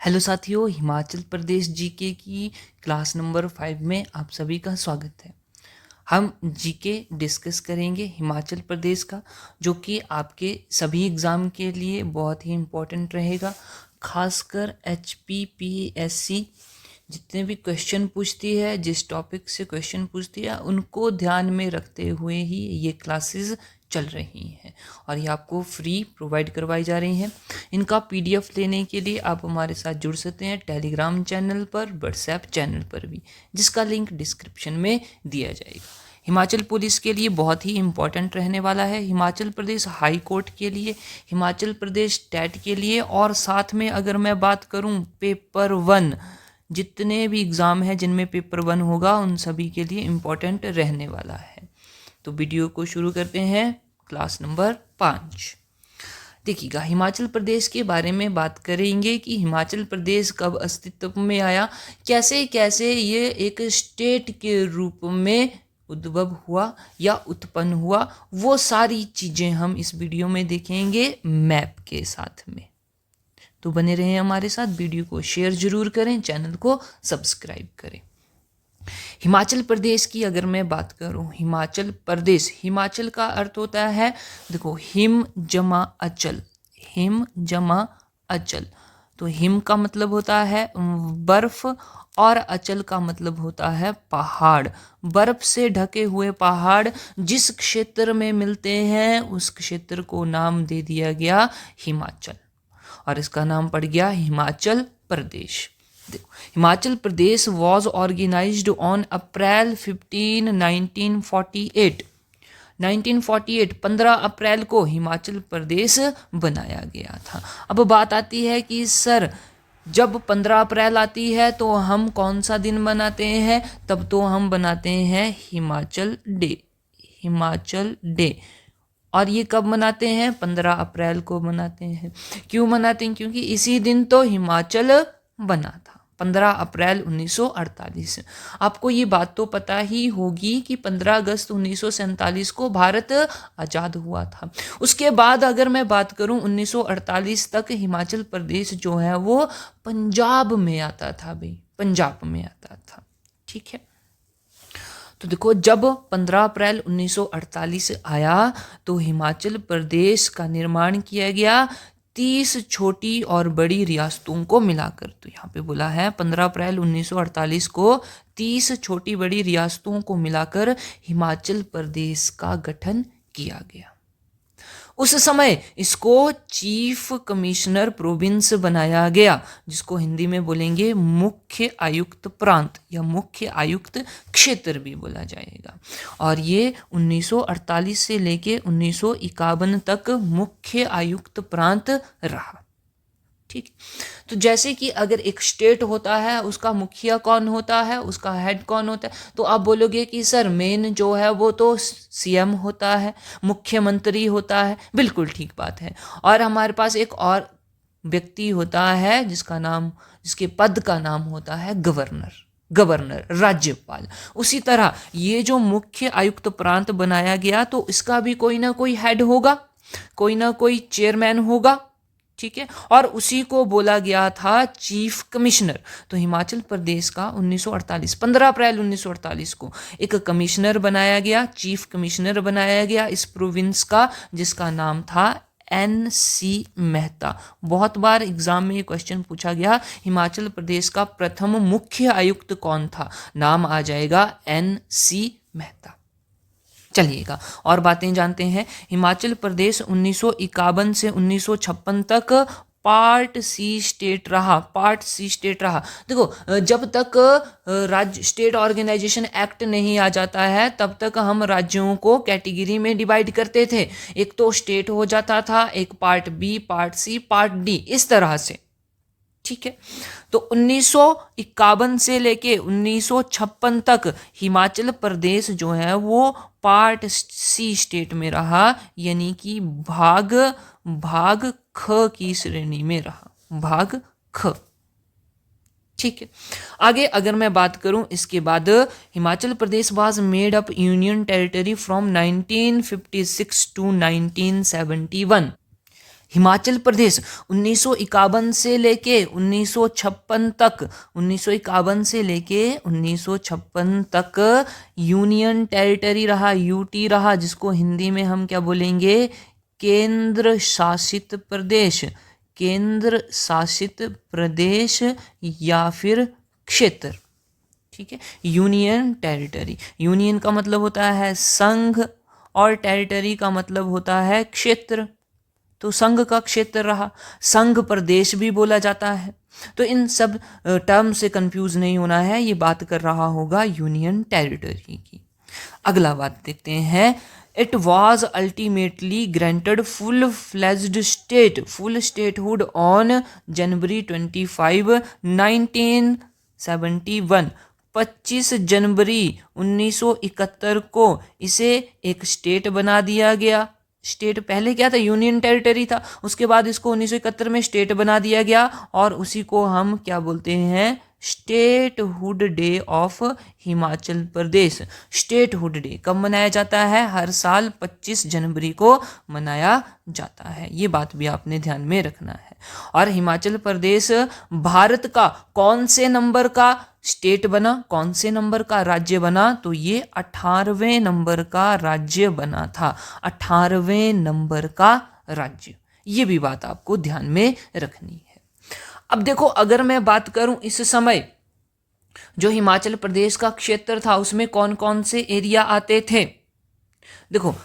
Hello साथियों, Himachal Pradesh GK की class number 5 में आप सभी का स्वागत है। हम जीके डिस्कस करेंगे हिमाचल प्रदेश का, जो कि आपके सभी एग्ज़ाम के लिए बहुत ही इम्पोर्टेंट रहेगा। खासकर HPPSC जितने भी क्वेश्चन पूछती है, जिस टॉपिक से क्वेश्चन पूछती है, उनको ध्यान में रखते हुए ही ये क्लासेस चल रही हैं और ये आपको फ्री प्रोवाइड करवाई जा रही हैं। इनका PDF लेने के लिए आप हमारे साथ जुड़ सकते हैं टेलीग्राम चैनल पर, व्हाट्सएप चैनल पर भी, जिसका लिंक डिस्क्रिप्शन में दिया जाएगा। हिमाचल पुलिस के लिए बहुत ही इम्पोर्टेंट रहने वाला है, हिमाचल प्रदेश हाई कोर्ट के लिए, हिमाचल प्रदेश टेट के लिए, और साथ में अगर मैं बात करूं पेपर 1, जितने भी एग्ज़ाम हैं जिनमें पेपर 1 होगा उन सभी के लिए इम्पोर्टेंट रहने वाला है। तो वीडियो को शुरू करते हैं। क्लास नंबर 5 देखिएगा, हिमाचल प्रदेश के बारे में बात करेंगे कि हिमाचल प्रदेश कब अस्तित्व में आया, कैसे कैसे ये एक स्टेट के रूप में उद्भव हुआ या उत्पन्न हुआ, वो सारी चीज़ें हम इस वीडियो में देखेंगे मैप के साथ में। तो बने रहें हमारे साथ, वीडियो को शेयर जरूर करें, चैनल को सब्सक्राइब करें। हिमाचल प्रदेश की अगर मैं बात करूं, हिमाचल प्रदेश, हिमाचल का अर्थ होता है, देखो, हिम जमा अचल, हिम जमा अचल। तो हिम का मतलब होता है बर्फ और अचल का मतलब होता है पहाड़। बर्फ से ढके हुए पहाड़ जिस क्षेत्र में मिलते हैं उस क्षेत्र को नाम दे दिया गया हिमाचल, और इसका नाम पड़ गया हिमाचल प्रदेश। देखो, Himachal Pradesh was organised on April 15, 1948। 15 अप्रैल को हिमाचल प्रदेश बनाया गया था। अब बात आती है कि सर, जब 15 अप्रैल आती है तो हम कौन सा दिन मनाते हैं? तब तो हम बनाते हैं हिमाचल डे, हिमाचल डे। और ये कब मनाते हैं? 15 अप्रैल को मनाते हैं। क्यों मनाते हैं? क्योंकि इसी दिन तो हिमाचल बना था, 15 अप्रैल 1948। आपको ये बात तो पता ही होगी कि 15 अगस्त 1947 को भारत आज़ाद हुआ था। उसके बाद अगर मैं बात करूं, 1948 तक हिमाचल प्रदेश जो है वो पंजाब में आता था भाई, पंजाब में आता था। ठीक है, तो देखो, जब 15 अप्रैल 1948 आया तो हिमाचल प्रदेश का निर्माण किया गया 30 छोटी और बड़ी रियासतों को मिलाकर। तो यहाँ पे बोला है 15 अप्रैल 1948 को 30 छोटी बड़ी रियासतों को मिलाकर हिमाचल प्रदेश का गठन किया गया। उस समय इसको चीफ कमिश्नर प्रोविंस बनाया गया, जिसको हिंदी में बोलेंगे मुख्य आयुक्त प्रांत या मुख्य आयुक्त क्षेत्र भी बोला जाएगा। और ये 1948 से लेके 1951 तक मुख्य आयुक्त प्रांत रहा। ठीक, तो जैसे कि अगर एक स्टेट होता है, उसका मुखिया कौन होता है, उसका हेड कौन होता है, तो आप बोलोगे कि सर मेन जो है वो तो CM होता है, मुख्यमंत्री होता है। बिल्कुल ठीक बात है। और हमारे पास एक और व्यक्ति होता है जिसके पद का नाम होता है गवर्नर, गवर्नर, राज्यपाल। उसी तरह ये जो मुख्य आयुक्त प्रांत बनाया गया, तो इसका भी कोई ना कोई हेड होगा, कोई ना कोई चेयरमैन होगा। ठीक है, और उसी को बोला गया था चीफ कमिश्नर। तो हिमाचल प्रदेश का 1948, 15 अप्रैल 1948 को एक कमिश्नर बनाया गया, चीफ कमिश्नर बनाया गया इस प्रोविंस का, जिसका नाम था NC मेहता। बहुत बार एग्जाम में ये क्वेश्चन पूछा गया, हिमाचल प्रदेश का प्रथम मुख्य आयुक्त कौन था? नाम आ जाएगा NC मेहता। चलिएगा और बातें जानते हैं। हिमाचल प्रदेश 1951 से 1956 तक पार्ट सी स्टेट रहा, पार्ट सी स्टेट रहा। देखो, जब तक राज्य स्टेट ऑर्गेनाइजेशन एक्ट नहीं आ जाता है तब तक हम राज्यों को कैटेगरी में डिवाइड करते थे। एक तो स्टेट हो जाता था, एक part B, part C, part D, इस तरह से। ठीक है, तो 1951 से लेके 1956 तक हिमाचल प्रदेश जो है वो पार्ट सी स्टेट में रहा, यानी कि भाग ख की श्रेणी में रहा, भाग ख। ठीक है, आगे अगर मैं बात करूं, इसके बाद Himachal Pradesh was made up union territory from 1956 to 1971। Himachal Pradesh 1951 से लेके 1956 तक, 1951 से लेके 1956 तक यूनियन टेरिटरी रहा, यूटी रहा, जिसको हिंदी में हम क्या बोलेंगे, केंद्र शासित प्रदेश, केंद्र शासित प्रदेश या फिर क्षेत्र। ठीक है, यूनियन टेरिटरी, यूनियन का मतलब होता है संघ और टेरिटरी का मतलब होता है क्षेत्र, तो संघ का क्षेत्र रहा, संघ प्रदेश भी बोला जाता है। तो इन सब टर्म से कंफ्यूज नहीं होना है, ये बात कर रहा होगा यूनियन टेरिटरी की। अगला बात देखते हैं, it was ultimately granted full fledged full statehood on January 25, 1971। 25 जनवरी 1971 को इसे एक स्टेट बना दिया गया। स्टेट पहले क्या था, यूनियन टेरिटरी था, उसके बाद इसको 1971 में स्टेट बना दिया गया और उसी को हम क्या बोलते हैं, statehood day of Himachal Pradesh. Statehood day कब मनाया जाता है, हर साल 25 जनवरी को मनाया जाता है, ये बात भी आपने ध्यान में रखना है। और हिमाचल प्रदेश भारत का कौन से नंबर का स्टेट बना, कौन से नंबर का राज्य बना, तो ये 18वें नंबर का राज्य बना था, 18वें नंबर का राज्य, ये भी बात आपको ध्यान में रखनी है। अब देखो, अगर मैं बात करूं इस समय जो हिमाचल प्रदेश का क्षेत्र था उसमें कौन कौन से एरिया आते थे। देखो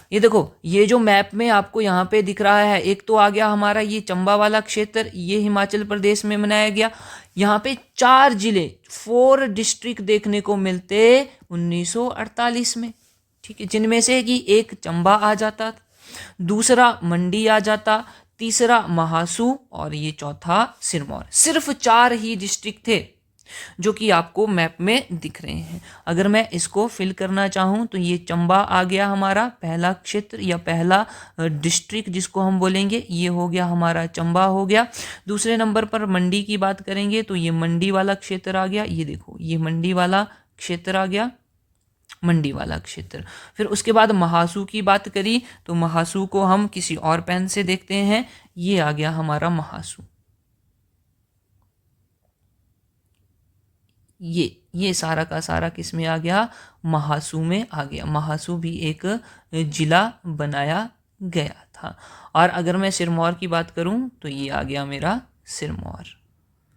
ये जो मैप में आपको यहाँ पे दिख रहा है, एक तो आ गया हमारा ये चंबा वाला क्षेत्र, ये हिमाचल प्रदेश में मनाया गया। यहाँ पे 4 जिले, 4 डिस्ट्रिक्ट देखने को मिलते 1948 में, ठीक है, जिनमें से कि एक चंबा आ जाता, दूसरा मंडी आ जाता, तीसरा महासू और ये चौथा सिरमौर। सिर्फ 4 ही डिस्ट्रिक्ट थे जो कि आपको मैप में दिख रहे हैं। अगर मैं इसको फिल करना चाहूँ तो ये चंबा आ गया हमारा पहला क्षेत्र या पहला डिस्ट्रिक्ट जिसको हम बोलेंगे, ये हो गया हमारा चंबा हो गया। दूसरे नंबर पर मंडी की बात करेंगे तो ये मंडी वाला क्षेत्र आ गया, ये देखो ये मंडी वाला क्षेत्र आ गया, मंडी वाला क्षेत्र। फिर उसके बाद महासू की बात करी तो महासू को हम किसी और पेन से देखते हैं, ये आ गया हमारा महासू। ये सारा का सारा किस में आ गया, महासू में आ गया। महासू भी एक जिला बनाया गया था। और अगर मैं सिरमौर की बात करूं तो ये आ गया मेरा सिरमौर,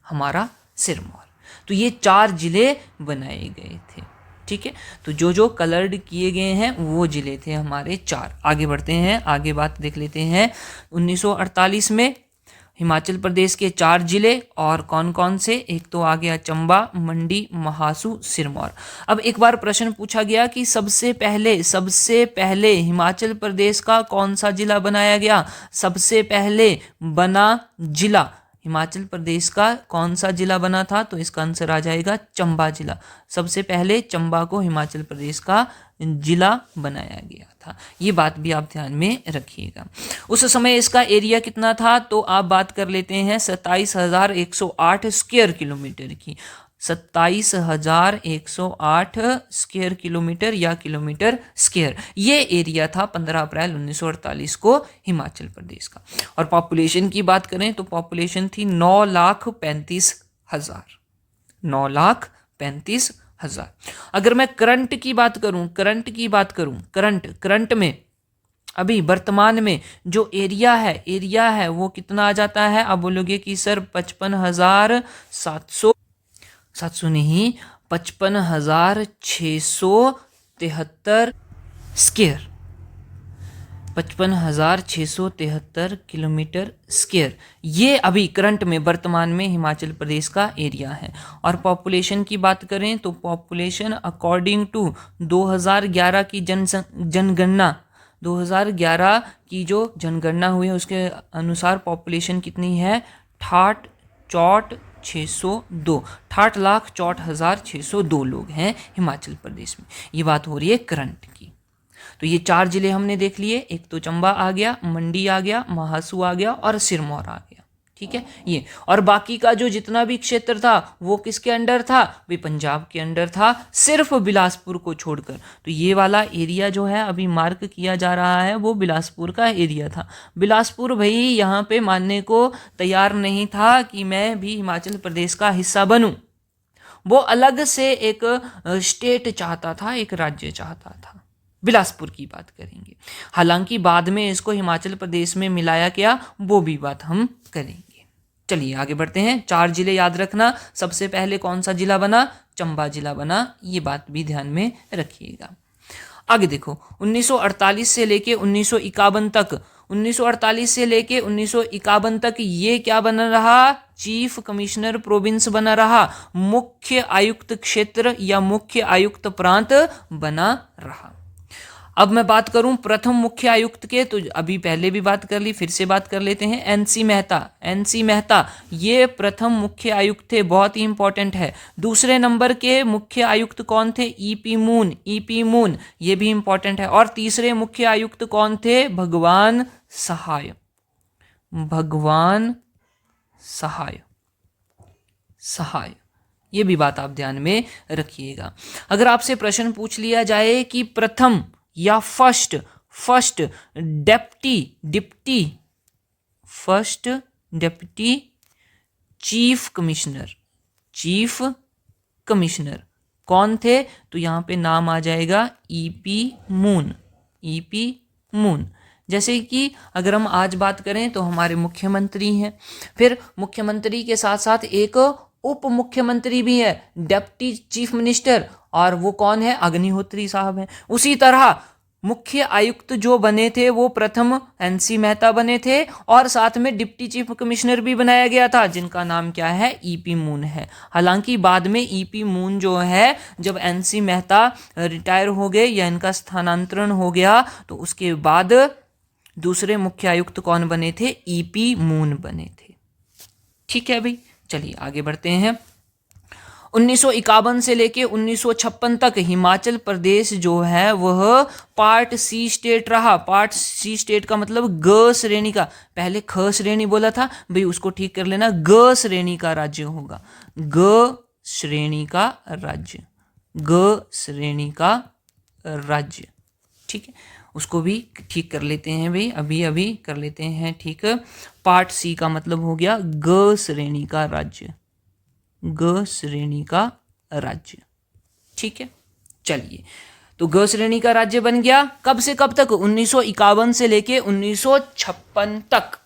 हमारा सिरमौर। तो ये 4 जिले बनाए गए थे, ठीक है। तो जो जो कलर्ड किए गए हैं वो जिले थे हमारे 4। आगे बढ़ते हैं, आगे बात देख लेते हैं। 1948 में हिमाचल प्रदेश के 4 जिले और कौन कौन से, एक तो आ गया चंबा, मंडी, महासू, सिरमौर। अब एक बार प्रश्न पूछा गया कि सबसे पहले हिमाचल प्रदेश का कौन सा जिला बनाया गया। सबसे पहले बना जिला हिमाचल प्रदेश का कौन सा जिला बना था, तो इसका आंसर आ जाएगा चंबा जिला। सबसे पहले चंबा को हिमाचल प्रदेश का जिला बनाया गया था, ये बात भी आप ध्यान में रखिएगा। उस समय इसका एरिया कितना था, तो आप बात कर लेते हैं 27,108 स्क्वायर किलोमीटर की। 27,108 स्क्वायर किलोमीटर या किलोमीटर स्क्वायर, ये एरिया था 15 अप्रैल 1948 को हिमाचल प्रदेश का। और पॉपुलेशन की बात करें तो पॉपुलेशन थी 9,35,000, 9,35,000। अगर मैं करंट की बात करूं, करंट में अभी वर्तमान में जो एरिया है वो कितना आ जाता है। आप बोलोगे कि सर 55,700 नहीं, 55,673 स्क्वायर, 55,673 किलोमीटर स्क्वायर, ये अभी करंट में वर्तमान में हिमाचल प्रदेश का एरिया है। और पॉपुलेशन की बात करें तो पॉपुलेशन अकॉर्डिंग टू 2011 की जनगणना, 2011 की जो जनगणना हुई है उसके अनुसार पॉपुलेशन कितनी है, 68,64,602, 68,64,602 लोग हैं हिमाचल प्रदेश में। ये बात हो रही है करंट की। तो ये 4 जिले हमने देख लिए, एक तो चंबा आ गया, मंडी आ गया, महासू आ गया और सिरमौर आ गया, ठीक। ठीक है ये। और बाकी का जो जितना भी क्षेत्र था वो किसके अंडर था, वे पंजाब के अंडर था, सिर्फ बिलासपुर को छोड़कर। तो ये वाला एरिया जो है अभी मार्क किया जा रहा है वो बिलासपुर का एरिया था। बिलासपुर भाई यहाँ पे मानने को तैयार नहीं था कि मैं भी हिमाचल प्रदेश का हिस्सा बनूं, वो अलग से एक स्टेट चाहता था, एक राज्य चाहता था। बिलासपुर की बात करेंगे, हालांकि बाद में इसको हिमाचल प्रदेश में मिलाया गया, वो भी बात हम करेंगे। चलिए आगे बढ़ते हैं। 4 जिले याद रखना। सबसे पहले कौन सा जिला बना, चंबा जिला बना, ये बात भी ध्यान में रखिएगा। आगे देखो 1948 से लेके 1951 तक, 1948 से लेके 1951 तक ये क्या बना रहा, चीफ कमिश्नर प्रोविंस बना रहा, मुख्य आयुक्त क्षेत्र या मुख्य आयुक्त प्रांत बना रहा। अब मैं बात करूं प्रथम मुख्य आयुक्त के, तो अभी पहले भी बात कर ली, फिर से बात कर लेते हैं। एनसी मेहता, एनसी मेहता ये प्रथम मुख्य आयुक्त थे, बहुत ही इंपॉर्टेंट है। दूसरे नंबर के मुख्य आयुक्त कौन थे, ईपी मून, ईपी मून ये भी इंपॉर्टेंट है। और तीसरे मुख्य आयुक्त कौन थे, भगवान सहाय, भगवान सहाय, सहाय ये भी बात आप ध्यान में रखिएगा। अगर आपसे प्रश्न पूछ लिया जाए कि प्रथम या first, first deputy, deputy, first deputy chief commissioner, chief commissioner कौन थे, तो यहां पे नाम आ जाएगा ईपी मून, ईपी मून। जैसे कि अगर हम आज बात करें तो हमारे मुख्यमंत्री हैं, फिर मुख्यमंत्री के साथ साथ एक उप मुख्यमंत्री भी है, डेप्टी चीफ मिनिस्टर, और वो कौन है, अग्निहोत्री साहब हैं। उसी तरह मुख्य आयुक्त जो बने थे वो प्रथम एनसी मेहता बने थे, और साथ में डिप्टी चीफ कमिश्नर भी बनाया गया था जिनका नाम क्या है, ईपी मून है। हालांकि बाद में ईपी मून जो है, जब एनसी मेहता रिटायर हो गए या इनका स्थानांतरण हो गया, तो उसके बाद दूसरे मुख्य आयुक्त कौन बने थे, ईपी मून बने थे। ठीक है भाई, चलिए आगे बढ़ते हैं। 1951 से लेके 1956 तक हिमाचल प्रदेश जो है वह पार्ट सी स्टेट रहा। पार्ट सी स्टेट का मतलब ग श्रेणी का, पहले ख श्रेणी बोला था भाई, उसको ठीक कर लेना, ग श्रेणी का राज्य होगा, ग श्रेणी का राज्य, ग श्रेणी का राज्य। ठीक है, उसको भी ठीक कर लेते हैं भाई, अभी अभी कर लेते हैं ठीक। पार्ट सी का मतलब हो गया ग श्रेणी का राज्य, ग श्रेणी का राज्य। ठीक है, चलिए तो ग श्रेणी का राज्य बन गया। कब से कब तक, 1951 से लेके 1956 तक।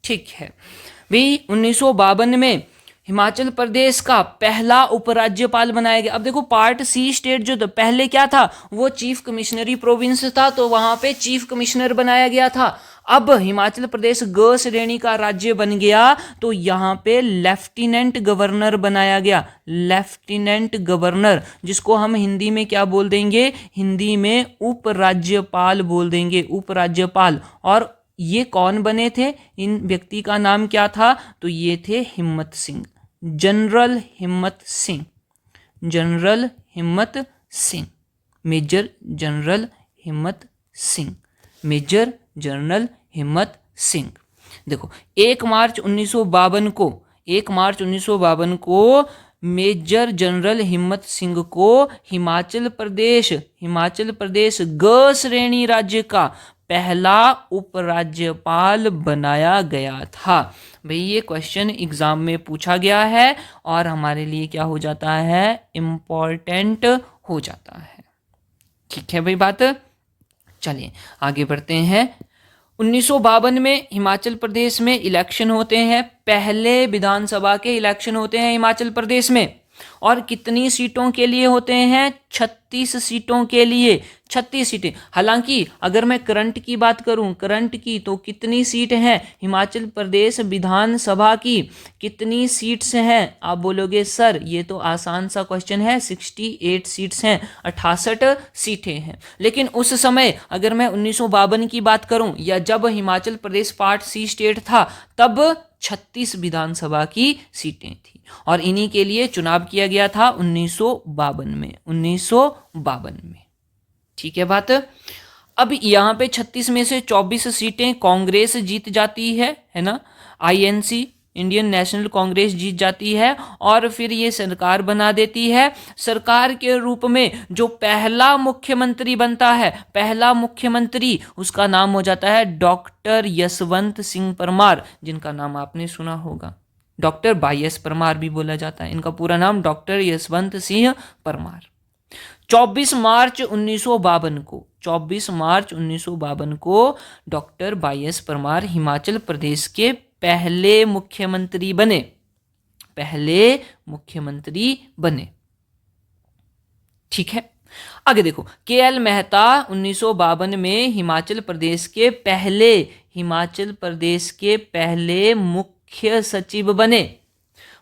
ठीक है भाई, 1952 में हिमाचल प्रदेश का पहला उपराज्यपाल बनाया गया। अब देखो पार्ट सी स्टेट जो था, पहले क्या था, वो चीफ कमिश्नरी प्रोविंस था, तो वहां पे चीफ कमिश्नर बनाया गया था। अब हिमाचल प्रदेश ग श्रेणी का राज्य बन गया, तो यहाँ पे लेफ्टिनेंट गवर्नर बनाया गया, लेफ्टिनेंट गवर्नर, जिसको हम हिंदी में क्या बोल देंगे, हिंदी में उपराज्यपाल बोल देंगे, उपराज्यपाल। और ये कौन बने थे, इन व्यक्ति का नाम क्या था, तो ये थे हिम्मत सिंह, जनरल हिम्मत सिंह, जनरल हिम्मत सिंह, मेजर जनरल हिम्मत सिंह, मेजर जनरल हिम्मत सिंह। देखो 1 मार्च 1952 को, 1 मार्च 1952 को मेजर जनरल हिम्मत सिंह को हिमाचल प्रदेश, हिमाचल प्रदेश ग श्रेणी राज्य का पहला उपराज्यपाल बनाया गया था। भाई ये क्वेश्चन एग्जाम में पूछा गया है और हमारे लिए क्या हो जाता है, इम्पोर्टेंट हो जाता है। ठीक है भाई बात, चलिए आगे बढ़ते हैं। 1952 में हिमाचल प्रदेश में इलेक्शन होते हैं, पहले विधानसभा के इलेक्शन होते हैं हिमाचल प्रदेश में, और कितनी सीटों के लिए होते हैं, 36 सीटों के लिए, 36 सीटें। हालांकि अगर मैं करंट की बात करूं, करंट की, तो कितनी सीट हैं हिमाचल प्रदेश विधानसभा की, कितनी सीट्स हैं, आप बोलोगे सर ये तो आसान सा क्वेश्चन है, 68 सीट्स हैं, 68 सीटें हैं। लेकिन उस समय अगर मैं 1952 की बात करूं, या जब हिमाचल प्रदेश पार्ट सी स्टेट था, तब 36 विधानसभा की सीटें थी, और इन्हीं के लिए चुनाव किया गया था 1952 में, 1952 में। ठीक है बात। अब यहाँ पे 36 में से 24 सीटें कांग्रेस जीत जाती है ना। आईएनसी इंडियन नेशनल कांग्रेस जीत जाती है और फिर ये सरकार बना देती है। सरकार के रूप में जो पहला मुख्यमंत्री बनता है, पहला मुख्यमंत्री, उसका नाम हो जाता है डॉक्टर यशवंत सिंह परमार, जिनका नाम आपने सुना होगा। डॉक्टर वाईएस परमार भी बोला जाता है, इनका पूरा नाम डॉक्टर यशवंत सिंह परमार। 24 मार्च 1952 को 24 मार्च 1952 को डॉक्टर वाईएस परमार हिमाचल प्रदेश के पहले मुख्यमंत्री बने, पहले मुख्यमंत्री बने। ठीक है, आगे देखो, केएल मेहता 1952 में हिमाचल प्रदेश के पहले मुख्य सचिव बने।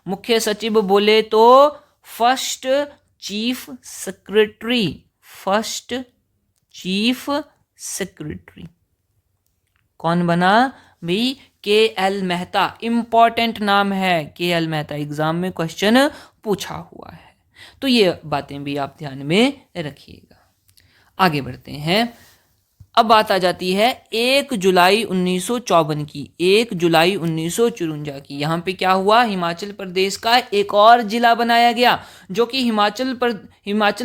मुख्य सचिव बोले तो फर्स्ट चीफ सेक्रेटरी कौन बना भाई? केएल मेहता। इंपॉर्टेंट नाम है केएल मेहता, एग्जाम में क्वेश्चन पूछा हुआ है, तो ये बातें भी आप ध्यान में रखिएगा। आगे बढ़ते हैं। अब बात आ जाती है 1 जुलाई 1954 की, 1 जुलाई 1954 की। यहाँ पे क्या हुआ? हिमाचल प्रदेश का एक और जिला बनाया गया, जो कि हिमाचल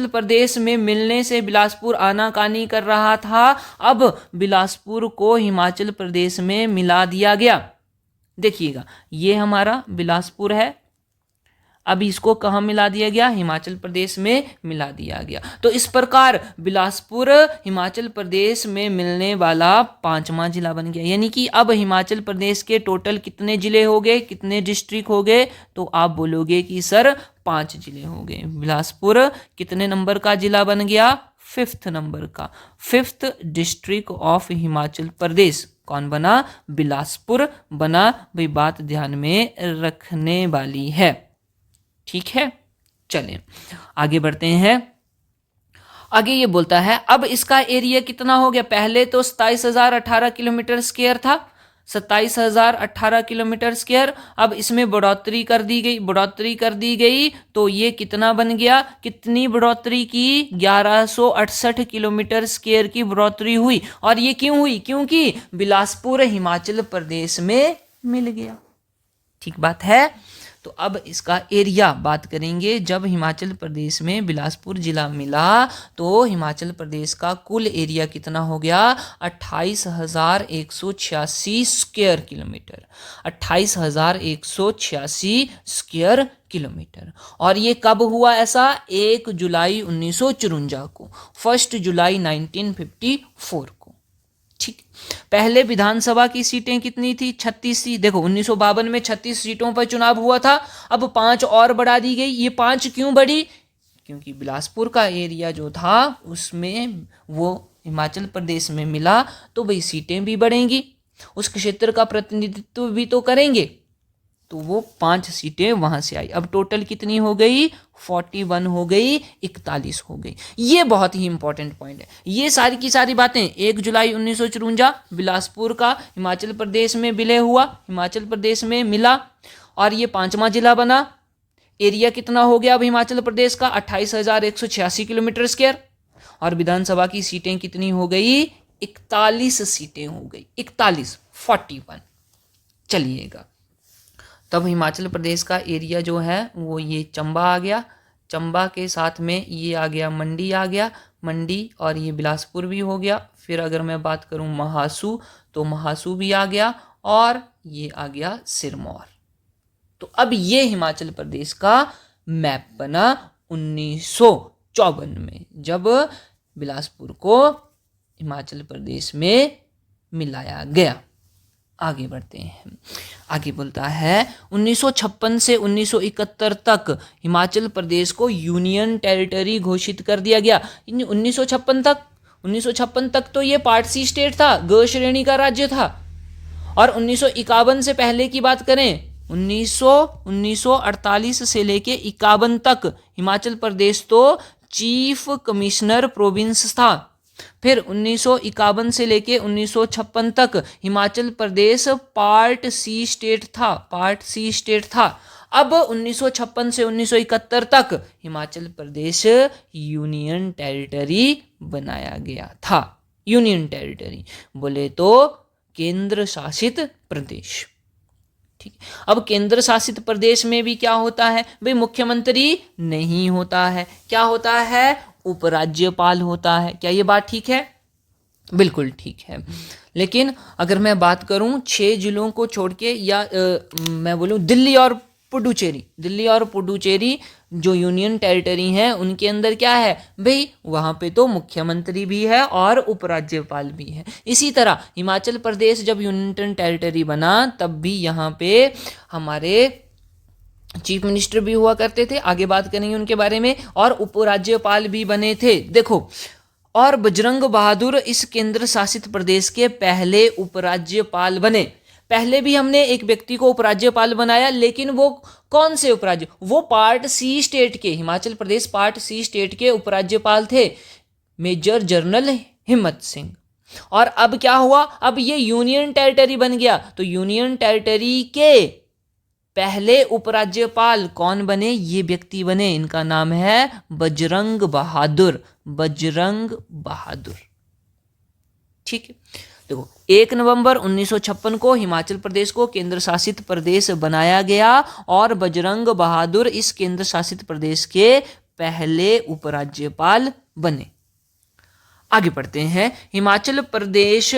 प्रदेश में मिलने से बिलासपुर आनाकानी कर रहा था। अब बिलासपुर को हिमाचल प्रदेश में मिला दिया गया। देखिएगा, ये हमारा बिलासपुर है, अब इसको कहाँ मिला दिया गया? हिमाचल प्रदेश में मिला दिया गया। तो इस प्रकार बिलासपुर हिमाचल प्रदेश में मिलने वाला 5वां जिला बन गया। यानी कि अब हिमाचल प्रदेश के टोटल कितने जिले हो गए, कितने डिस्ट्रिक्ट हो गए? तो आप बोलोगे कि सर 5 जिले हो गए। बिलासपुर कितने नंबर का जिला बन गया? 5th नंबर का, 5th district of Himachal Pradesh कौन बना? बिलासपुर बना। भाई बात ध्यान में रखने वाली है। ठीक है, चलें आगे बढ़ते हैं। आगे ये बोलता है अब इसका एरिया कितना हो गया? पहले तो 27,018 किलोमीटर स्क्वायर था, 27,018 किलोमीटर स्क्वायर। अब इसमें बढ़ोतरी कर दी गई तो ये कितना बन गया? कितनी बढ़ोतरी की? 1168 किलोमीटर स्क्वायर की बढ़ोतरी हुई। और ये क्यों हुई? क्योंकि बिलासपुर हिमाचल प्रदेश में मिल गया। ठीक बात है। तो अब इसका एरिया बात करेंगे। जब हिमाचल प्रदेश में बिलासपुर जिला मिला तो हिमाचल प्रदेश का कुल एरिया कितना हो गया? 28,186 स्क्वायर किलोमीटर, 28,186 स्क्वायर किलोमीटर। और ये कब हुआ ऐसा? 1 जुलाई 1954 को, 1 जुलाई 1954 को। ठीक, पहले विधानसभा की सीटें कितनी थी? 36 सीट। देखो 1952 में 36 सीटों पर चुनाव हुआ था, अब 5 और बढ़ा दी गई। ये 5 क्यों बढ़ी? क्योंकि बिलासपुर का एरिया जो था उसमें वो हिमाचल प्रदेश में मिला, तो भाई सीटें भी बढ़ेंगी, उस क्षेत्र का प्रतिनिधित्व भी तो करेंगे, तो वो 5 सीटें वहां से आई। अब टोटल कितनी हो गई? 41 हो गई, 41 हो गई। ये बहुत ही इंपॉर्टेंट पॉइंट है। ये सारी की सारी बातें 1 जुलाई 1954 बिलासपुर का हिमाचल प्रदेश में विलय हुआ, हिमाचल प्रदेश में मिला और ये 5वां जिला बना। एरिया कितना हो गया अब हिमाचल प्रदेश का? 28,186 किलोमीटर स्क्वायर। और विधानसभा की सीटें कितनी हो गई? 41 सीटें हो गई, 41। चलिएगा, तब हिमाचल प्रदेश का एरिया जो है वो ये चंबा आ गया, चंबा के साथ में ये आ गया मंडी, आ गया मंडी, और ये बिलासपुर भी हो गया। फिर अगर मैं बात करूं महासू, तो महासू भी आ गया, और ये आ गया सिरमौर। तो अब ये हिमाचल प्रदेश का मैप बना 1954 में, जब बिलासपुर को हिमाचल प्रदेश में मिलाया गया। आगे बढ़ते हैं। आगे बोलता है 1956 से 1971 तक हिमाचल प्रदेश को यूनियन टेरिटरी घोषित कर दिया गया। 1956 तक तो ये पार्ट सी स्टेट था, ग श्रेणी का राज्य था। और 1951 से पहले की बात करें, 1948 से लेके 51 तक हिमाचल प्रदेश तो चीफ कमिश्नर प्रोविंस था। फिर 1951 से लेके 1956 तक हिमाचल प्रदेश पार्ट सी स्टेट था, पार्ट सी स्टेट था। अब 1956 से 1971 तक हिमाचल प्रदेश यूनियन टेरिटरी बनाया गया था। यूनियन टेरिटरी बोले तो केंद्र शासित प्रदेश। ठीक। अब केंद्र शासित प्रदेश में भी क्या होता है भाई, मुख्यमंत्री नहीं होता है, क्या होता है, उपराज्यपाल होता है। क्या ये बात ठीक है? बिल्कुल ठीक है। लेकिन अगर मैं बात करूं 6 जिलों को छोड़ के, या मैं बोलूं दिल्ली और पुडुचेरी जो यूनियन टेरिटरी हैं उनके अंदर क्या है भाई, वहाँ पे तो मुख्यमंत्री भी है और उपराज्यपाल भी है। इसी तरह हिमाचल प्रदेश जब यूनियन टेरिटरी बना तब भी यहाँ पे हमारे चीफ मिनिस्टर भी हुआ करते थे, आगे बात करेंगे उनके बारे में, और उपराज्यपाल भी बने थे। देखो, और बजरंग बहादुर इस केंद्र शासित प्रदेश के पहले उपराज्यपाल बने। पहले भी हमने एक व्यक्ति को उपराज्यपाल बनाया, लेकिन वो कौन से उपराज्य, वो पार्ट सी स्टेट के, हिमाचल प्रदेश पार्ट सी स्टेट के उपराज्यपाल थे, मेजर जनरल हिम्मत सिंह। और अब क्या हुआ, अब ये यूनियन टेरिटरी बन गया, तो यूनियन टेरिटरी के पहले उपराज्यपाल कौन बने, ये व्यक्ति बने, इनका नाम है बजरंग बहादुर। बजरंग बहादुर, ठीक है। देखो, 1 नवंबर 1956 को हिमाचल प्रदेश को केंद्र शासित प्रदेश बनाया गया और बजरंग बहादुर इस केंद्र शासित प्रदेश के पहले उपराज्यपाल बने। आगे बढ़ते हैं। हिमाचल प्रदेश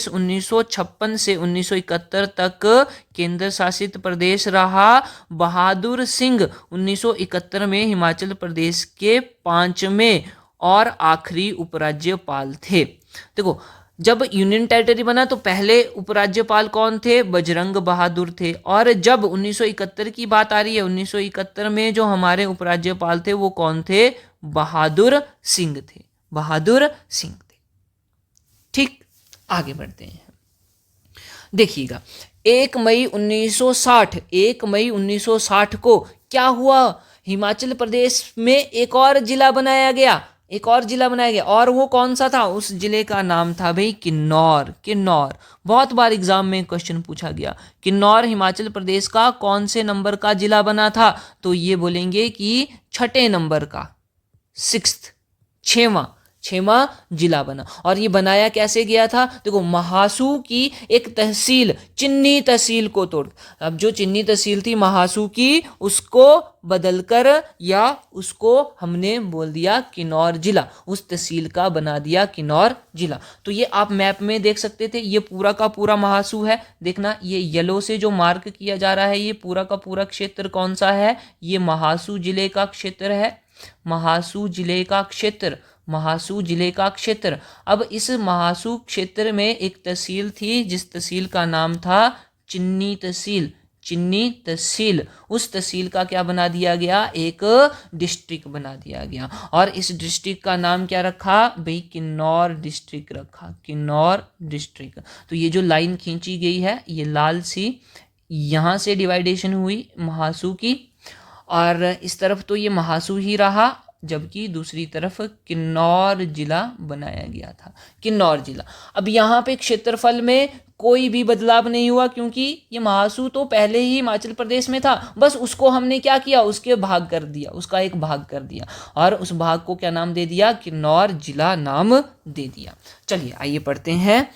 1956 से 1971 तक केंद्र शासित प्रदेश रहा। बहादुर सिंह 1971 में हिमाचल प्रदेश के 5वें और आखिरी उपराज्यपाल थे। देखो, जब यूनियन टेरिटरी बना तो पहले उपराज्यपाल कौन थे, बजरंग बहादुर थे। और जब 1971 की बात आ रही है, 1971 में जो हमारे उपराज्यपाल थे वो कौन थे, बहादुर सिंह थे, बहादुर सिंह थे। ठीक, आगे बढ़ते हैं। देखिएगा, 1 मई 1960 को क्या हुआ, हिमाचल प्रदेश में एक और जिला बनाया गया, और वो कौन सा था, उस जिले का नाम था भाई किन्नौर। किन्नौर बहुत बार एग्जाम में क्वेश्चन पूछा गया, किन्नौर हिमाचल प्रदेश का कौन से नंबर का जिला बना था, तो ये बोलेंगे कि 6 नंबर का, 6वां जिला बना। और ये बनाया कैसे गया था, देखो, महासू की एक तहसील, चिन्नी तहसील को तोड़, अब जो चिन्नी तहसील थी महासू की, उसको बदलकर या उसको हमने बोल दिया किन्नौर जिला, उस तहसील का बना दिया किन्नौर जिला। तो ये आप मैप में देख सकते थे, ये पूरा का पूरा महासू है। देखना, ये येलो से जो मार्क किया जा रहा है, ये पूरा का पूरा क्षेत्र कौन सा है, ये महासू जिले का क्षेत्र है, महासू जिले का क्षेत्र, महासू जिले का क्षेत्र। अब इस महासू क्षेत्र में एक तहसील थी जिस तहसील का नाम था चिन्नी तहसील, चिन्नी तहसील। उस तहसील का क्या बना दिया गया, एक डिस्ट्रिक्ट बना दिया गया। और इस डिस्ट्रिक्ट का नाम क्या रखा भाई, किन्नौर डिस्ट्रिक्ट रखा, किन्नौर डिस्ट्रिक्ट। तो ये जो लाइन खींची गई है, ये लाल सी, यहाँ से डिवाइडेशन हुई महासू की, और इस तरफ तो ये महासू ही रहा, जबकि दूसरी तरफ किन्नौर जिला बनाया गया था, किन्नौर जिला। अब यहाँ पे क्षेत्रफल में कोई भी बदलाव नहीं हुआ, क्योंकि ये महासू तो पहले ही हिमाचल प्रदेश में था, बस उसको हमने क्या किया, उसके भाग कर दिया, उसका एक भाग कर दिया, और उस भाग को क्या नाम दे दिया, किन्नौर जिला नाम दे दिया। चलिए आइए पढ़ते हैं।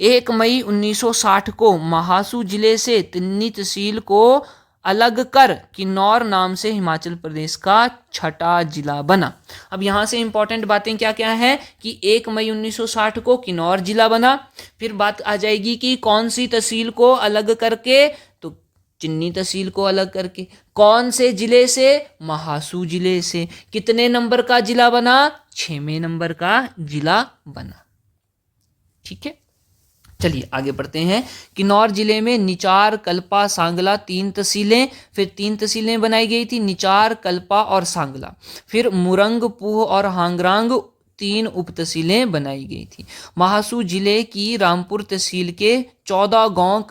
1 मई 1960 को महासू जिले से तिन्नी तहसील को अलग कर किन्नौर नाम से हिमाचल प्रदेश का 6ठा जिला बना। अब यहाँ से इंपॉर्टेंट बातें क्या क्या हैं कि 1 मई 1960 को किन्नौर जिला बना, फिर बात आ जाएगी कि कौन सी तहसील को अलग करके, तो चिन्नी तहसील को अलग करके, कौन से जिले से, महासू जिले से, कितने नंबर का जिला बना, 6वें नंबर का जिला बना। ठीक है, चलिए आगे बढ़ते हैं। किन्नौर जिले में निचार, कल्पा, सांगला 3 तहसीलें, फिर 3 तहसीलें बनाई गई थी, निचार, कल्पा और सांगला। फिर मुरंग, पूह और हांगरांग 3 उप तहसीलें बनाई गई थी। महासू जिले की रामपुर तहसील के 14 गांव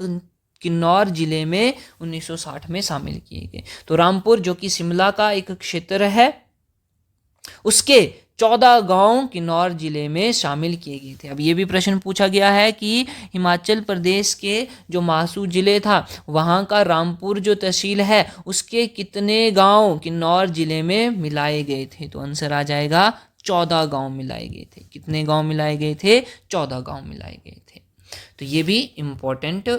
किन्नौर जिले में 1960 में शामिल किए गए। तो रामपुर जो कि शिमला का एक क्षेत्र है, उसके 14 गांव किन्नौर जिले में शामिल किए गए थे। अब ये भी प्रश्न पूछा गया है कि हिमाचल प्रदेश के जो महासू जिले था, वहाँ का रामपुर जो तहसील है, उसके कितने गांव किन्नौर जिले में मिलाए गए थे, तो आंसर आ जाएगा 14 गांव मिलाए गए थे। कितने गांव मिलाए गए थे, 14 गांव मिलाए गए थे। तो ये भी इम्पोर्टेंट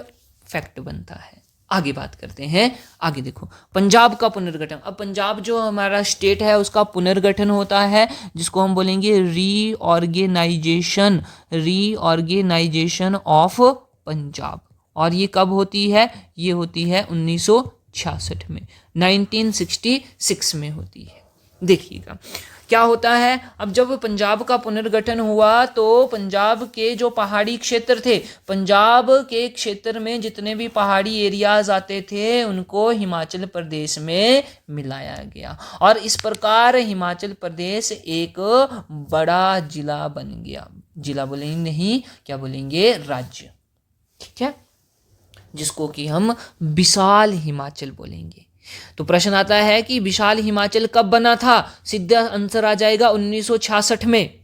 फैक्ट बनता है। आगे बात करते हैं। आगे देखो, पंजाब का पुनर्गठन। अब पंजाब जो हमारा स्टेट है उसका पुनर्गठन होता है, जिसको हम बोलेंगे रीऑर्गेनाइजेशन ऑफ पंजाब। और ये कब होती है? ये होती है 1966 में, 1966 में होती है। देखिएगा क्या होता है। अब जब पंजाब का पुनर्गठन हुआ तो पंजाब के जो पहाड़ी क्षेत्र थे, पंजाब के क्षेत्र में जितने भी पहाड़ी एरियाज आते थे उनको हिमाचल प्रदेश में मिलाया गया, और इस प्रकार हिमाचल प्रदेश एक बड़ा जिला बन गया। जिला बोलेंगे नहीं, क्या बोलेंगे? राज्य। ठीक है, जिसको कि हम विशाल हिमाचल बोलेंगे। तो प्रश्न आता है कि विशाल हिमाचल कब बना था? सीधा आंसर आ जाएगा 1966 में।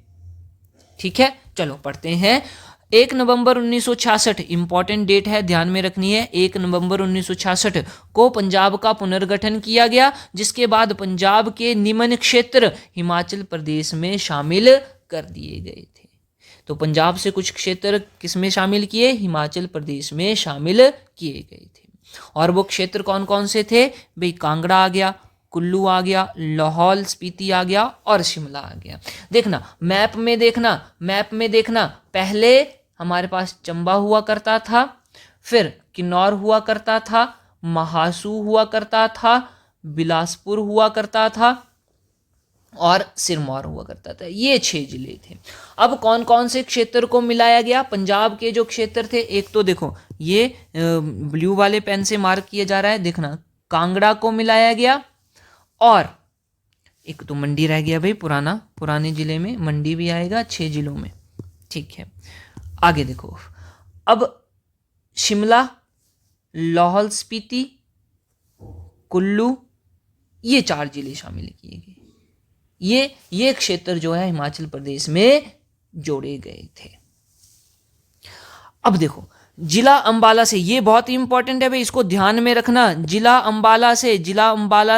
ठीक है, चलो पढ़ते हैं। 1 नवंबर 1966 इंपॉर्टेंट डेट है, ध्यान में रखनी है। 1 नवंबर 1966 को पंजाब का पुनर्गठन किया गया, जिसके बाद पंजाब के निम्न क्षेत्र हिमाचल प्रदेश में शामिल कर दिए गए थे। तो पंजाब से कुछ क्षेत्र किसमें शामिल किए? हिमाचल प्रदेश में शामिल किए गए थे। और वो क्षेत्र कौन कौन से थे भाई? कांगड़ा आ गया, कुल्लू आ गया, लाहौल स्पीति आ गया और शिमला आ गया। देखना मैप में देखना, पहले हमारे पास चंबा हुआ करता था, फिर किन्नौर हुआ करता था, महासू हुआ करता था, बिलासपुर हुआ करता था और सिरमौर हुआ करता था। ये 6 जिले थे। अब कौन कौन से क्षेत्र को मिलाया गया? पंजाब के जो क्षेत्र थे, एक तो देखो ये ब्लू वाले पेन से मार्क किया जा रहा है, देखना कांगड़ा को मिलाया गया, और एक तो मंडी रह गया भाई, पुराने जिले में मंडी भी आएगा 6 जिलों में। ठीक है, आगे देखो, अब शिमला, लाहौल स्पीति, कुल्लू, ये 4 जिले शामिल किए गए। ये क्षेत्र जो है हिमाचल प्रदेश में जोड़े गए थे। अब देखो जिला अंबाला से, ये बहुत ही इंपॉर्टेंट है भाई, इसको ध्यान में रखना। जिला अंबाला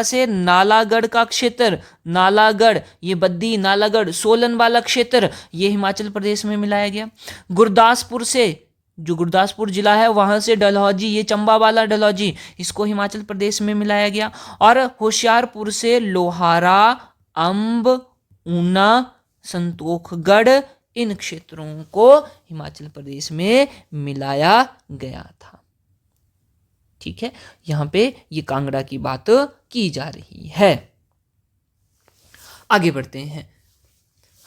से नालागढ़ का क्षेत्र, नालागढ़, ये बद्दी, नालागढ़, सोलन वाला क्षेत्र, ये हिमाचल प्रदेश में मिलाया गया। गुरदासपुर से, जो गुरदासपुर जिला है वहां से डलहौजी, ये चंबा वाला डलहौजी, इसको हिमाचल प्रदेश में मिलाया गया। और होशियारपुर से लोहारा, अंब, ऊना, संतोखगढ़, इन क्षेत्रों को हिमाचल प्रदेश में मिलाया गया था। ठीक है, यहां पे ये कांगड़ा की बात की जा रही है। आगे बढ़ते हैं।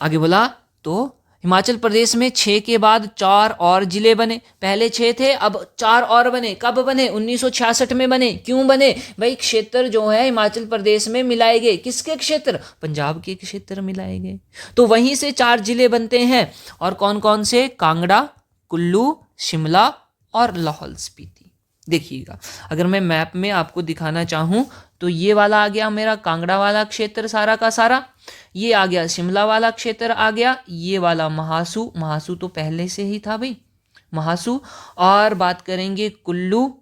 आगे बोला तो हिमाचल प्रदेश में 6 के बाद 4 और जिले बने। पहले 6 थे, अब 4 और बने। कब बने? 1966 में बने। क्यों बने भाई? क्षेत्र जो है हिमाचल प्रदेश में मिलाए गए। किसके क्षेत्र? पंजाब के क्षेत्र मिलाए गए, तो वहीं से 4 जिले बनते हैं। और कौन कौन से? कांगड़ा, कुल्लू, शिमला और लाहौल स्पीति। देखिएगा, अगर मैं मैप में आपको दिखाना चाहूं तो ये वाला आ गया मेरा कांगड़ा वाला क्षेत्र सारा का सारा, ये आ गया शिमला वाला क्षेत्र आ गया, ये वाला महासू तो पहले से ही था भाई, महासू। और बात करेंगे कुल्लू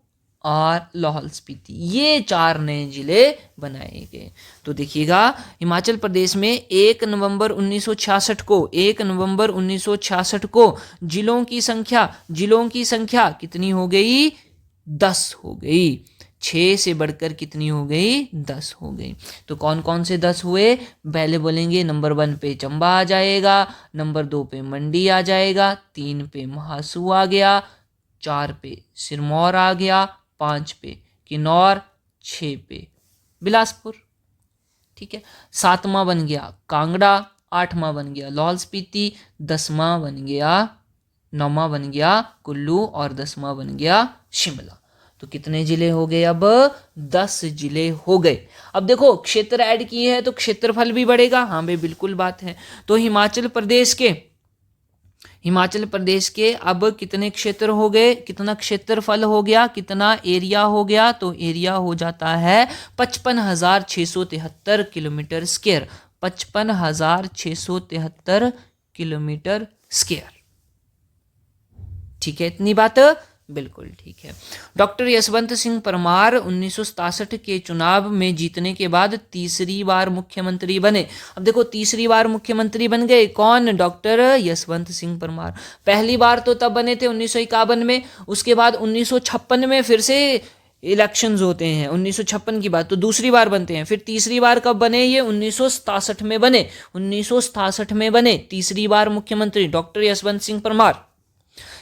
और लाहौल स्पीति, ये 4 नए जिले बनाए गए। तो देखिएगा हिमाचल प्रदेश में 1 नवंबर 1966 को जिलों की संख्या कितनी हो गई? 10 हो गई। 6 से बढ़कर कितनी हो गई? 10 हो गई। तो कौन कौन से 10 हुए? पहले बोलेंगे नंबर 1 पे चंबा आ जाएगा, नंबर 2 पे मंडी आ जाएगा, 3 पे महासू आ गया, 4 पे सिरमौर आ गया, 5 पे किन्नौर, 6 पे बिलासपुर। ठीक है, 7वां बन गया कांगड़ा, 8वां बन गया लाहौल स्पीति, 10वां बन गया, 9वां बन गया कुल्लू और 10वां बन गया शिमला। तो कितने जिले हो गए? अब 10 जिले हो गए। अब देखो क्षेत्र ऐड किए हैं तो क्षेत्रफल भी बढ़ेगा। हाँ भाई बिल्कुल बात है। तो हिमाचल प्रदेश के अब कितने क्षेत्र हो गए? कितना क्षेत्रफल हो गया? कितना एरिया हो गया? तो एरिया हो जाता है 55,673 किलोमीटर स्क्वायर। 55,673 kilometre square. ठीक है, इतनी बात बिल्कुल ठीक है। डॉक्टर यशवंत सिंह परमार 1967 के चुनाव में जीतने के बाद तीसरी बार मुख्यमंत्री बने। अब देखो तीसरी बार मुख्यमंत्री बन गए कौन? डॉक्टर यशवंत सिंह परमार। पहली बार तो तब बने थे 1951 में, उसके बाद 1956 में फिर से इलेक्शंस होते हैं, 1956 की बात, तो दूसरी बार बनते हैं। फिर तीसरी बार कब बने? ये 1967 में बने, 1967 में बने तीसरी बार मुख्यमंत्री डॉक्टर यशवंत सिंह परमार।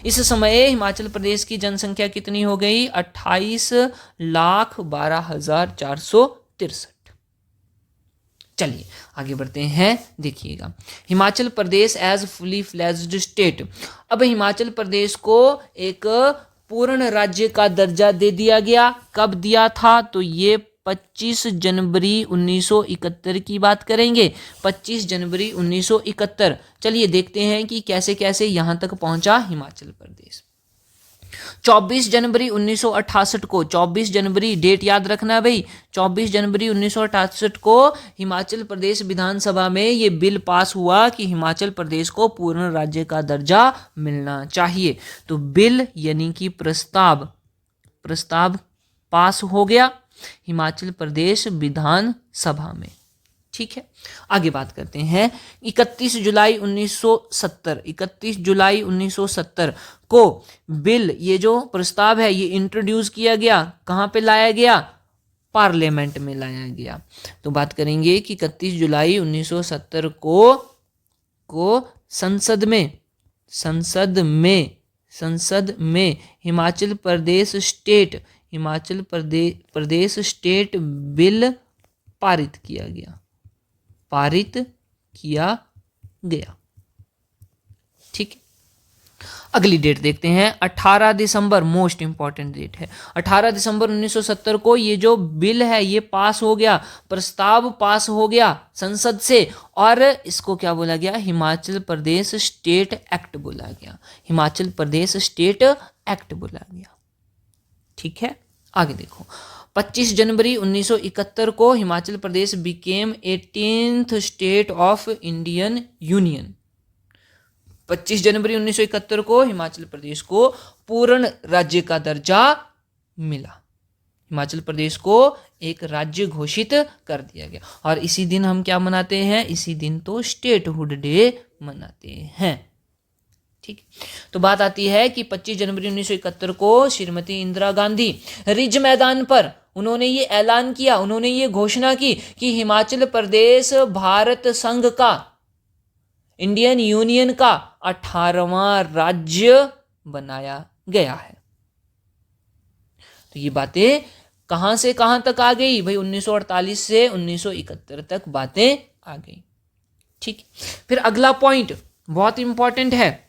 इस समय हिमाचल प्रदेश की जनसंख्या कितनी हो गई? 28,12,463। चलिए आगे बढ़ते हैं। देखिएगा, Himachal Pradesh as fully fledged state. अब हिमाचल प्रदेश को एक पूर्ण राज्य का दर्जा दे दिया गया। कब दिया था? तो ये 25 जनवरी 1971 की बात करेंगे, 25 जनवरी 1971। चलिए देखते हैं कि कैसे कैसे यहाँ तक पहुँचा हिमाचल प्रदेश। 24 जनवरी 1968 को, 24 जनवरी डेट याद रखना भाई, 24 जनवरी 1968 को हिमाचल प्रदेश विधानसभा में ये बिल पास हुआ कि हिमाचल प्रदेश को पूर्ण राज्य का दर्जा मिलना चाहिए। तो बिल यानी कि प्रस्ताव पास हो गया हिमाचल प्रदेश विधानसभा में। ठीक है, आगे बात करते हैं। 31 जुलाई 1970 को बिल, ये जो प्रस्ताव है ये इंट्रोड्यूस किया गया। कहाँ पे लाया गया? पार्लियामेंट में लाया गया। तो बात करेंगे कि 31 जुलाई 1970 को संसद में हिमाचल प्रदेश स्टेट बिल पारित किया गया। ठीक है, अगली डेट देखते हैं। 18 दिसंबर, मोस्ट इंपॉर्टेंट डेट है। 18 दिसंबर 1970 को ये जो बिल है ये पास हो गया, प्रस्ताव पास हो गया संसद से, और इसको क्या बोला गया? हिमाचल प्रदेश स्टेट एक्ट बोला गया। हिमाचल प्रदेश स्टेट एक्ट बोला गया। ठीक है, आगे देखो। 25 जनवरी 1971 को Himachal Pradesh became 18th state of Indian union. 25 जनवरी 1971 को हिमाचल प्रदेश को पूर्ण राज्य का दर्जा मिला। हिमाचल प्रदेश को एक राज्य घोषित कर दिया गया। और इसी दिन हम क्या मनाते हैं? इसी दिन तो स्टेटहुड डे मनाते हैं। ठीक, तो बात आती है कि 25 जनवरी 1971 को श्रीमती इंदिरा गांधी रिज मैदान पर उन्होंने ये ऐलान किया, उन्होंने ये घोषणा की कि हिमाचल प्रदेश भारत संघ का, इंडियन यूनियन का 18वां राज्य बनाया गया है। तो ये बातें कहां से कहां तक आ गई भाई? 1948 से 1971 तक बातें आ गई। ठीक, फिर अगला पॉइंट बहुत इंपॉर्टेंट है,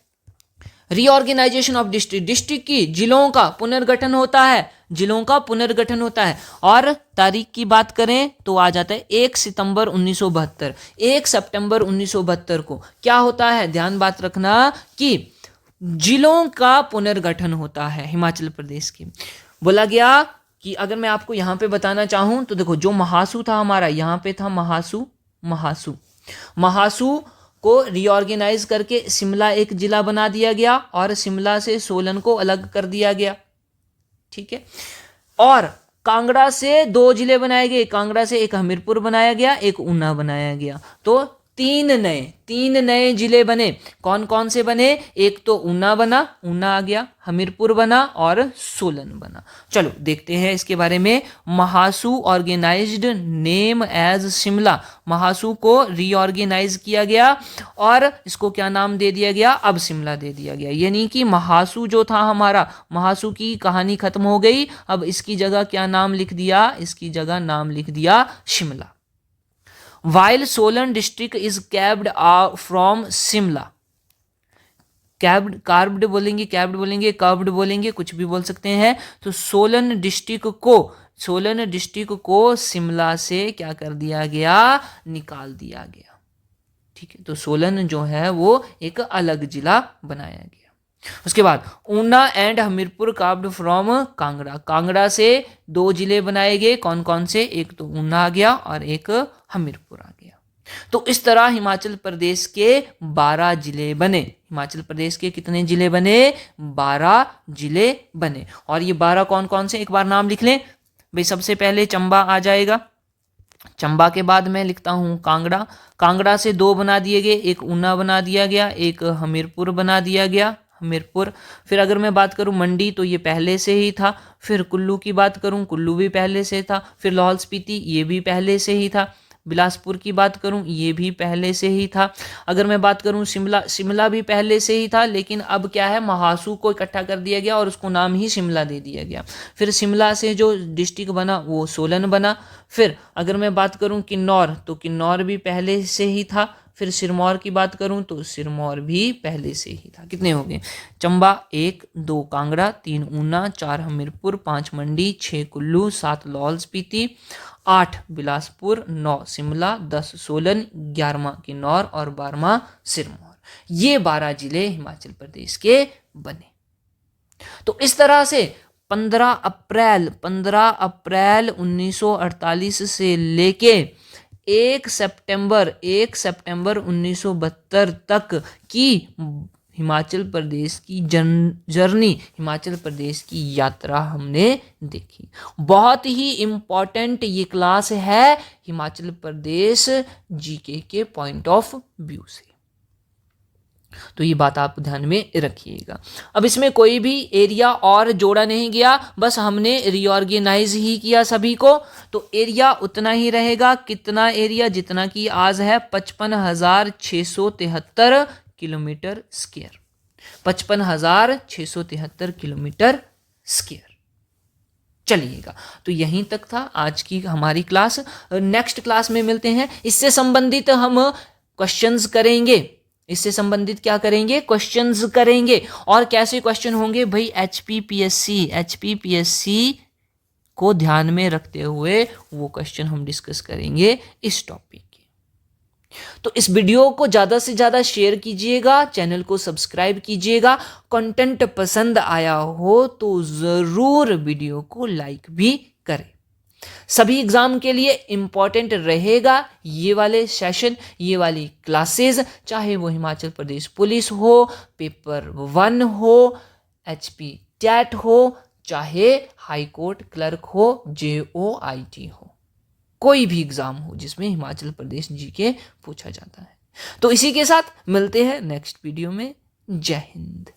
रीऑर्गेनाइजेशन ऑफ डिस्ट्रिक्ट। डिस्ट्रिक्ट की, जिलों का पुनर्गठन होता है, जिलों का पुनर्गठन होता है। और तारीख की बात करें तो आ जाता है 1 सितंबर 1972। 1 सितंबर 1972 को क्या होता है? ध्यान बात रखना कि जिलों का पुनर्गठन होता है हिमाचल प्रदेश के। बोला गया कि अगर मैं आपको यहाँ पे बताना चाहूँ तो देखो, जो महासू था हमारा, यहाँ पे था महासू को रीऑर्गेनाइज करके शिमला एक जिला बना दिया गया और शिमला से सोलन को अलग कर दिया गया। ठीक है, और कांगड़ा से 2 जिले बनाए गए, कांगड़ा से एक हमीरपुर बनाया गया, एक ऊना बनाया गया। तो 3 नए जिले बने। कौन कौन से बने? एक तो ऊना बना, ऊना आ गया, हमीरपुर बना और सोलन बना। चलो देखते हैं इसके बारे में। Mahasu organised name as Shimla, Mahasu को रीऑर्गेनाइज किया गया और इसको क्या नाम दे दिया गया? अब शिमला दे दिया गया। यानी कि महासू जो था हमारा, महासू की कहानी खत्म हो गई। अब इसकी जगह क्या नाम लिख दिया? इसकी जगह नाम लिख दिया Shimla. While Solan district is carved from Shimla, carved बोलेंगे, curved बोलेंगे, कुछ भी बोल सकते हैं। तो सोलन डिस्ट्रिक्ट को शिमला से क्या कर दिया गया? निकाल दिया गया। ठीक है, तो सोलन जो है वो एक अलग जिला बनाया गया। उसके बाद Una and Hamirpur carved from Kangra, Kangra से 2 जिले बनाए गए। कौन कौन से? एक तो ऊना आ गया और एक हमीरपुर आ गया। तो इस तरह हिमाचल प्रदेश के 12 जिले बने। हिमाचल प्रदेश के कितने जिले बने? 12 जिले बने। और ये 12 कौन कौन से, एक बार नाम लिख लें भाई। सबसे पहले चंबा आ जाएगा, चंबा के बाद मैं लिखता हूँ कांगड़ा, कांगड़ा से 2 बना दिए गए, एक ऊना बना दिया गया, एक हमीरपुर बना दिया गया, हमीरपुर। फिर अगर मैं बात करूँ मंडी तो ये पहले से ही था। फिर कुल्लू की बात करूँ, कुल्लू भी पहले से था। फिर लाहौल स्पीति, ये भी पहले से ही था। बिलासपुर की बात करूं, ये भी पहले से ही था। अगर मैं बात करूं शिमला, शिमला भी पहले से ही था, लेकिन अब क्या है, महासू को इकट्ठा कर दिया गया और उसको नाम ही शिमला दे दिया गया। फिर शिमला से जो डिस्ट्रिक्ट बना वो सोलन बना। फिर अगर मैं बात करूं किन्नौर, तो किन्नौर भी पहले से ही था। फिर सिरमौर की बात करूं तो सिरमौर भी पहले से ही था। कितने हो गए? चंबा 1, 2 कांगड़ा, 3 ऊना, 4 हमीरपुर, 5 मंडी, 6 कुल्लू, 7 लाहौल स्पीति, 8 बिलासपुर, 9 शिमला, 10 सोलन, 11वां किन्नौर और 12वां सिरमौर। ये 12 जिले हिमाचल प्रदेश के बने। तो इस तरह से 15 अप्रैल 1948 से लेके 1 सितंबर 1972 तक की हिमाचल प्रदेश की जर्नी, हिमाचल प्रदेश की यात्रा हमने देखी। बहुत ही इम्पॉर्टेंट ये क्लास है हिमाचल प्रदेश जीके के पॉइंट ऑफ व्यू से। तो ये बात आप ध्यान में रखिएगा। अब इसमें कोई भी एरिया और जोड़ा नहीं गया, बस हमने रीऑर्गेनाइज ही किया सभी को। तो एरिया उतना ही रहेगा, कितना एरिया? जितना कि आज है 55,673 किलोमीटर स्क्वायर, 55,673 किलोमीटर स्क्वायर। चलिएगा, तो यहीं तक था आज की हमारी क्लास। नेक्स्ट क्लास में मिलते हैं। इससे संबंधित हम क्वेश्चंस करेंगे। इससे संबंधित क्या करेंगे? क्वेश्चंस करेंगे। और कैसे क्वेश्चन होंगे भाई? एचपीपीएससी को ध्यान में रखते हुए वो क्वेश्चन हम डिस्कस करेंगे इस टॉपिक। तो इस वीडियो को ज़्यादा से ज़्यादा शेयर कीजिएगा, चैनल को सब्सक्राइब कीजिएगा। कंटेंट पसंद आया हो तो ज़रूर वीडियो को लाइक भी करें। सभी एग्जाम के लिए इम्पॉर्टेंट रहेगा ये वाले सेशन, ये वाली क्लासेस, चाहे वो हिमाचल प्रदेश पुलिस हो, पेपर 1 हो, HP टेट हो, चाहे हाई कोर्ट क्लर्क हो, JOIT हो, कोई भी एग्जाम हो जिसमें हिमाचल प्रदेश जीके पूछा जाता है। तो इसी के साथ मिलते हैं नेक्स्ट वीडियो में। जय हिंद।